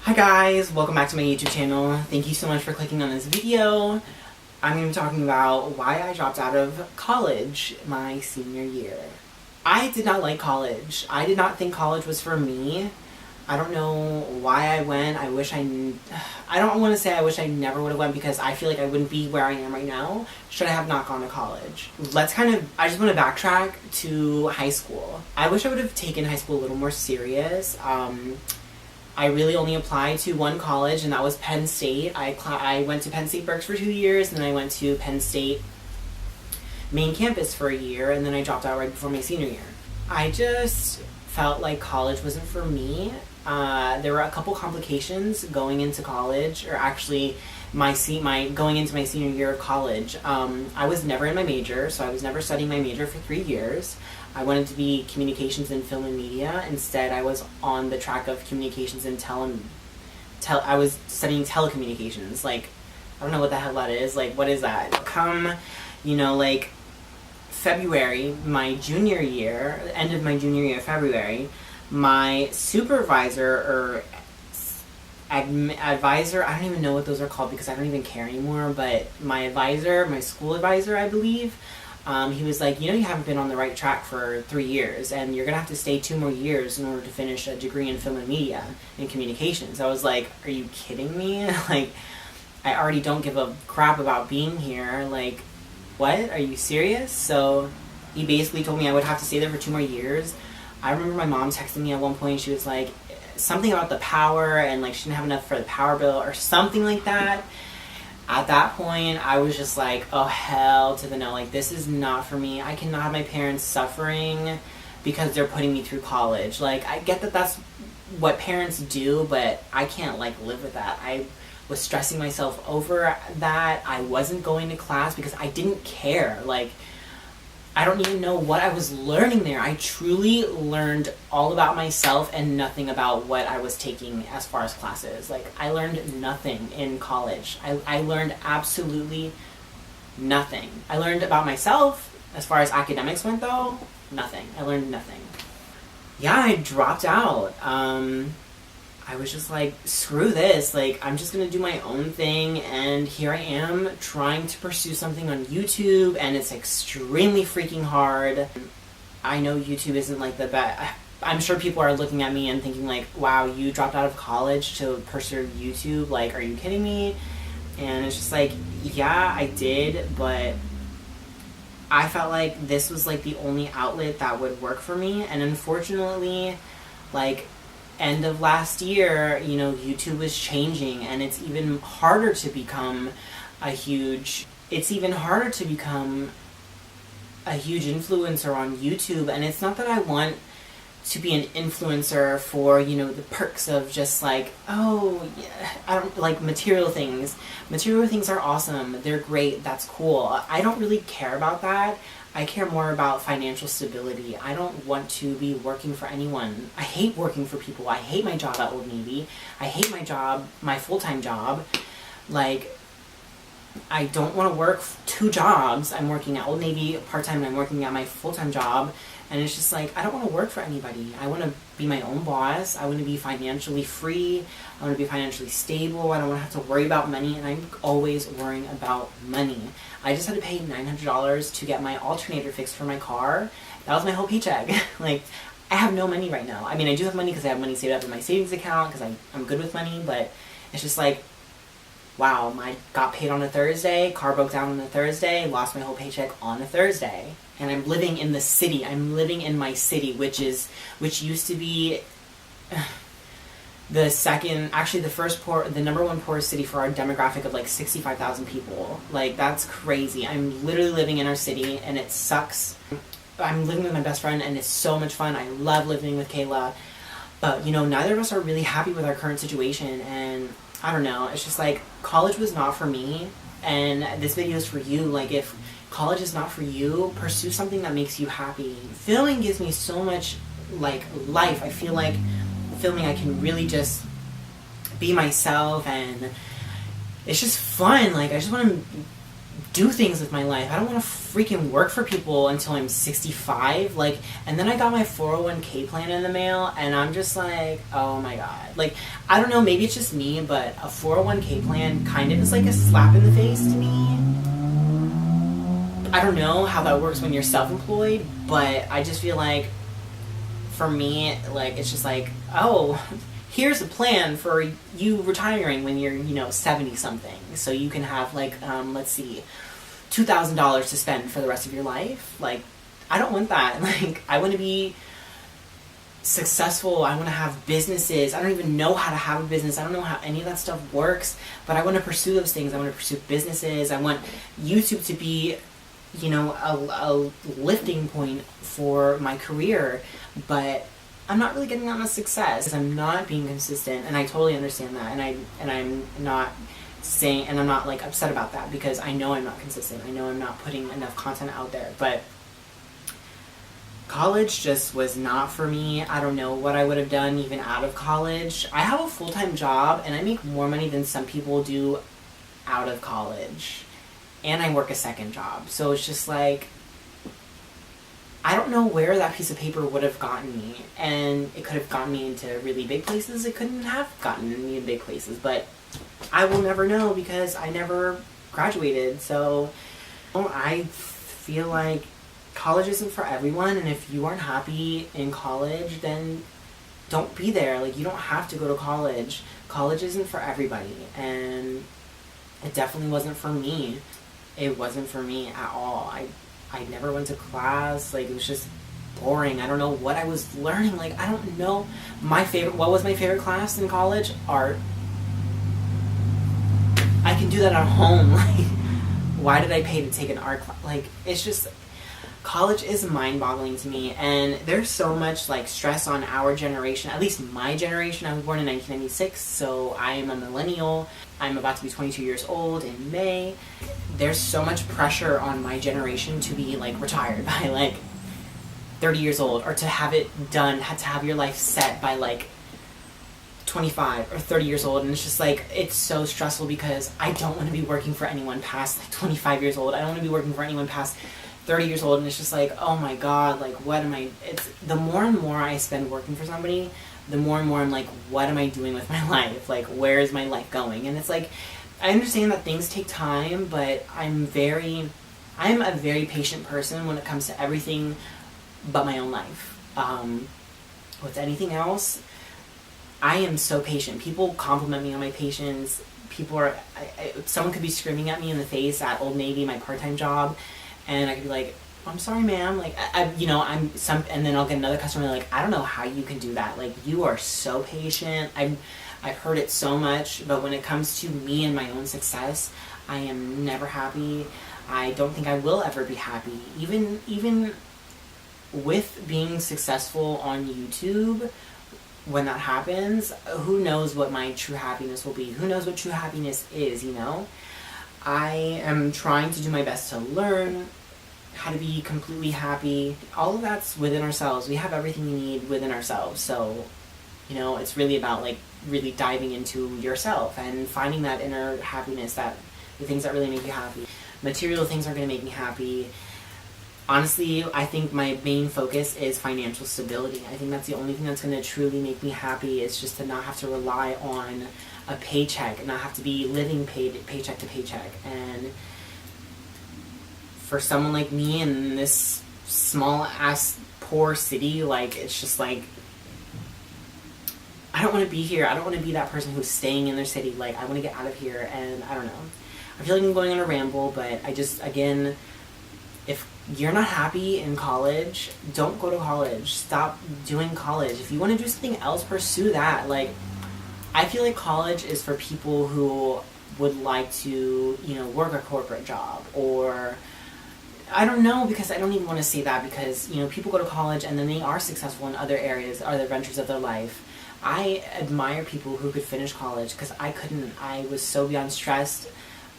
Hi guys, welcome back to my YouTube channel. Thank you so much for clicking on this video. I'm going to be talking about why I dropped out of college my senior year. I did not like college. I did not think college was for me. I don't know why I went. I don't want to say I wish I never would have went because I feel like I wouldn't be where I am right now should I have not gone to college. I just want to backtrack to high school. I wish I would have taken high school a little more serious. I really only applied to one college, and that was Penn State. I went to Penn State Berks for 2 years, and then I went to Penn State main campus for a year, and then I dropped out right before my senior year. I just felt like college wasn't for me. There were a couple complications going into college, or actually going into my senior year of college. I was never in my major, so I was never studying my major for 3 years. I wanted to be communications in film and media. Instead, I was on the track of communications and I was studying telecommunications. Like, I don't know what the hell that is. Like, what is that? Come, February, my junior year, end of my junior year, February, my supervisor or advisor, I don't even know what those are called because I don't even care anymore, but my advisor, my school advisor, I believe, he was like, you haven't been on the right track for 3 years, and you're going to have to stay 2 more years in order to finish a degree in film and media and communications. I was like, are you kidding me? Like, I already don't give a crap about being here. Like, what? Are you serious? So he basically told me I would have to stay there for 2 more years. I remember my mom texting me at one point. She was like, something about the power, and like she didn't have enough for the power bill or something like that. At that point, I was just like, oh, hell to the no. Like, this is not for me. I cannot have my parents suffering because they're putting me through college. Like, I get that that's what parents do, but I can't, live with that. I was stressing myself over that. I wasn't going to class because I didn't care. Like, I don't even know what I was learning there. I truly learned all about myself and nothing about what I was taking as far as classes. Like, I learned nothing in college. I learned absolutely nothing. I learned about myself as far as academics went, though. Nothing. I learned nothing. Yeah, I dropped out. I was just like, screw this, like, I'm just gonna do my own thing, and here I am trying to pursue something on YouTube, and it's extremely freaking hard. I know YouTube isn't like the best. I'm sure people are looking at me and thinking like, wow, you dropped out of college to pursue YouTube, like, are you kidding me? And it's just like, yeah, I did, but I felt like this was like the only outlet that would work for me, and unfortunately, like, end of last year, YouTube was changing, and it's even harder to become a huge influencer on YouTube. And it's not that I want to be an influencer for, the perks of just like, oh, yeah, I don't like material things. Material things are awesome. They're great. That's cool. I don't really care about that. I care more about financial stability. I don't want to be working for anyone. I hate working for people. I hate my job at Old Navy. I hate my job, my full-time job. Like, I don't want to work 2 jobs. I'm working at Old Navy part-time, and I'm working at my full-time job. And it's just like, I don't want to work for anybody. I want to be my own boss. I want to be financially free. I want to be financially stable. I don't want to have to worry about money, and I'm always worrying about money. I just had to pay $900 to get my alternator fixed for my car. That was my whole paycheck. Like, I have no money right now. I mean, I do have money because I have money saved up in my savings account because I'm good with money, but it's just like, wow, I got paid on a Thursday, car broke down on a Thursday, lost my whole paycheck on a Thursday. And I'm living in the city. I'm living in my city, which used to be the number one poorest city for our demographic of like 65,000 people. Like, that's crazy. I'm literally living in our city, and it sucks. I'm living with my best friend, and it's so much fun. I love living with Kayla. But, neither of us are really happy with our current situation, and I don't know. It's just like, college was not for me, and this video is for you. Like, if college is not for you, pursue something that makes you happy. Filming gives me so much, like, life. I feel like filming, I can really just be myself, and it's just fun. Like, I just want to do things with my life. I don't want to freaking work for people until I'm 65. Like, and then I got my 401k plan in the mail, and I'm just like, oh my god. Like, I don't know, maybe it's just me, but a 401k plan kind of is like a slap in the face to me. I don't know how that works when you're self-employed, but I just feel like, for me, like, it's just like, oh, here's a plan for you retiring when you're, 70-something. So you can have, like, let's see, $2,000 to spend for the rest of your life. Like, I don't want that. Like, I want to be successful. I want to have businesses. I don't even know how to have a business. I don't know how any of that stuff works, but I want to pursue those things. I want to pursue businesses. I want YouTube to be, a lifting point for my career, but I'm not really getting on a success. I'm not being consistent, and I totally understand that, and I'm not saying, and I'm not like upset about that, because I know I'm not consistent. I know I'm not putting enough content out there, but college just was not for me. I don't know what I would have done even out of college. I have a full-time job, and I make more money than some people do out of college. And I work a second job. So it's just like, I don't know where that piece of paper would have gotten me. And it could have gotten me into really big places. It couldn't have gotten me in big places. But I will never know, because I never graduated. So I feel like college isn't for everyone. And if you aren't happy in college, then don't be there. Like, you don't have to go to college. College isn't for everybody. And it definitely wasn't for me. It wasn't for me at all. I never went to class. Like, it was just boring. I don't know what I was learning. Like, I don't know. What was my favorite class in college? Art. I can do that at home. Like, why did I pay to take an art class? Like, it's just, college is mind-boggling to me, and there's so much, like, stress on our generation, at least my generation. I was born in 1996, so I am a millennial. I'm about to be 22 years old in May. There's so much pressure on my generation to be, like, retired by, like, 30 years old, or to have it done, to have your life set by, like, 25 or 30 years old. And it's just like, it's so stressful, because I don't want to be working for anyone past, like, 25 years old. I don't want to be working for anyone past 30 years old. And it's just like, oh my god, like, what am I, it's, the more and more I spend working for somebody, the more and more I'm like, what am I doing with my life? Like, where is my life going? And it's like, I understand that things take time, but I'm a very patient person when it comes to everything but my own life. With anything else, I am so patient. People compliment me on my patience. Someone could be screaming at me in the face at Old Navy, my part-time job, and I could be like, I'm sorry, ma'am. Like, and then I'll get another customer like, I don't know how you can do that. Like, you are so patient. I've heard it so much, but when it comes to me and my own success, I am never happy. I don't think I will ever be happy. Even with being successful on YouTube, when that happens, who knows what my true happiness will be? Who knows what true happiness is, I am trying to do my best to learn how to be completely happy. All of that's within ourselves. We have everything we need within ourselves. So, it's really about, like, really diving into yourself and finding that inner happiness, that the things that really make you happy. Material things aren't going to make me happy. Honestly, I think my main focus is financial stability. I think that's the only thing that's going to truly make me happy, is just to not have to rely on a paycheck and not have to be living paycheck to paycheck. And for someone like me in this small-ass poor city, like, it's just like, I don't want to be here. I don't want to be that person who's staying in their city. Like, I want to get out of here, and I don't know. I feel like I'm going on a ramble, but I just, again, if you're not happy in college, don't go to college. Stop doing college. If you want to do something else, pursue that. Like, I feel like college is for people who would like to, work a corporate job, or I don't know, because I don't even want to say that, because, people go to college and then they are successful in other areas, other ventures of their life. I admire people who could finish college, because I couldn't. I was so beyond stressed.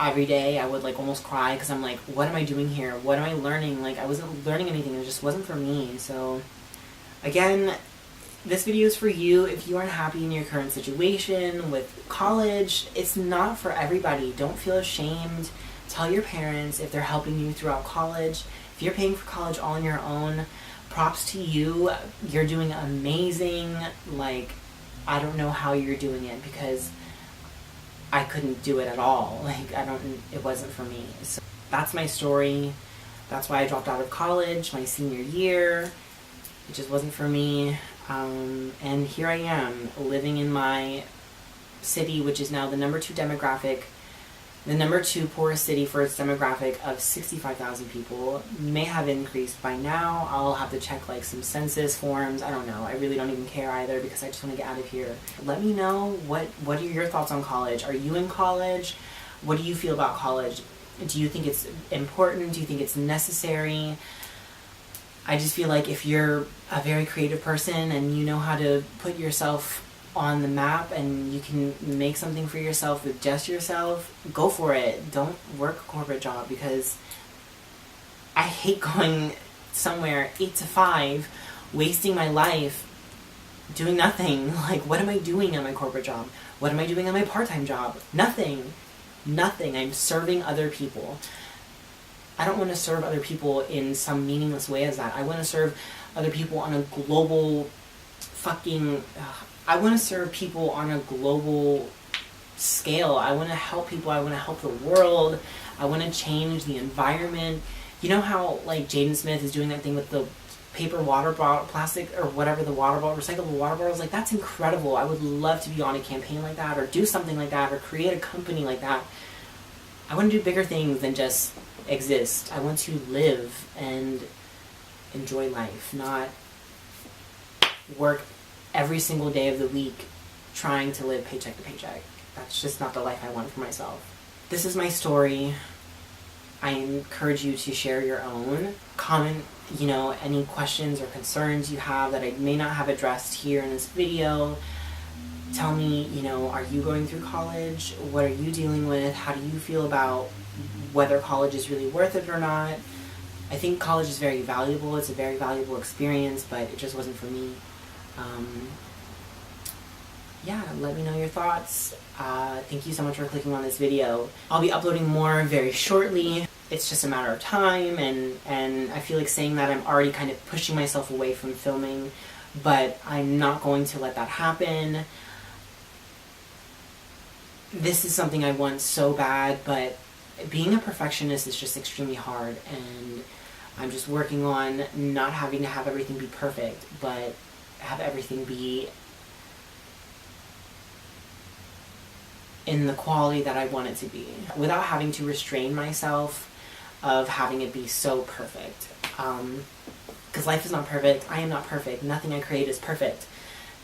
Every day I would, like, almost cry, because I'm like, what am I doing here? What am I learning? Like, I wasn't learning anything. It just wasn't for me. So, again, this video is for you. If you aren't happy in your current situation with college, it's not for everybody. Don't feel ashamed Tell your parents if they're helping you throughout college. If you're paying for college all on your own, props to you. You're doing amazing. Like, I don't know how you're doing it, because I couldn't do it at all. Like, it wasn't for me. So that's my story. That's why I dropped out of college my senior year. It just wasn't for me. And here I am, living in my city, which is now the number 2 poorest city for its demographic of 65,000 people. May have increased by now. I'll have to check like some census forms. I don't know. I really don't even care either, because I just want to get out of here. Let me know what are your thoughts on college. Are you in college? What do you feel about college? Do you think it's important? Do you think it's necessary? I just feel like if you're a very creative person and you know how to put yourself on the map and you can make something for yourself with just yourself, go for it. Don't work a corporate job, because I hate going somewhere 8 to 5, wasting my life doing nothing. Like, what am I doing on my corporate job? What am I doing on my part-time job? Nothing. I'm serving other people. I don't want to serve other people in some meaningless way as that. I want to serve other people on a global I want to serve people on a global scale. I want to help people. I want to help the world. I want to change the environment. You know how, like, Jaden Smith is doing that thing with the paper water bottle, plastic, or whatever, the water bottle, recyclable water bottles? Like, that's incredible. I would love to be on a campaign like that, or do something like that, or create a company like that. I want to do bigger things than just exist. I want to live and enjoy life, not work every single day of the week trying to live paycheck to paycheck. That's just not the life I want for myself. This is my story. I encourage you to share your own. Comment, any questions or concerns you have that I may not have addressed here in this video. Tell me, are you going through college? What are you dealing with? How do you feel about whether college is really worth it or not? I think college is very valuable. It's a very valuable experience, but it just wasn't for me. Yeah, let me know your thoughts. Thank you so much for clicking on this video. I'll be uploading more very shortly. It's just a matter of time, and I feel like saying that I'm already kind of pushing myself away from filming, but I'm not going to let that happen. This is something I want so bad, but being a perfectionist is just extremely hard, and I'm just working on not having to have everything be perfect, but have everything be in the quality that I want it to be, without having to restrain myself of having it be so perfect. Because life is not perfect. I am not perfect. Nothing I create is perfect.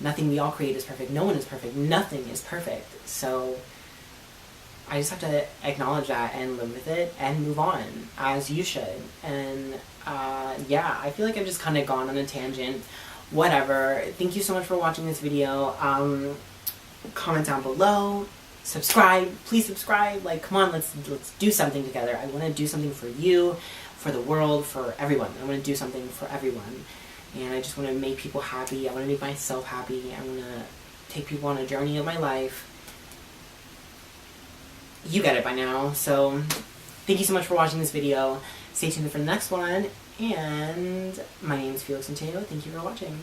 Nothing we all create is perfect. No one is perfect. Nothing is perfect. So I just have to acknowledge that and live with it and move on, as you should. And yeah, I feel like I've just kind of gone on a tangent. Whatever. Thank you so much for watching this video. Comment down below. Subscribe. Please subscribe. Like, come on, let's do something together. I want to do something for you, for the world, for everyone. I want to do something for everyone. And I just want to make people happy. I want to make myself happy. I want to take people on a journey of my life. You get it by now. So thank you so much for watching this video. Stay tuned for the next one. And my name is Felix Centeno. Thank you for watching.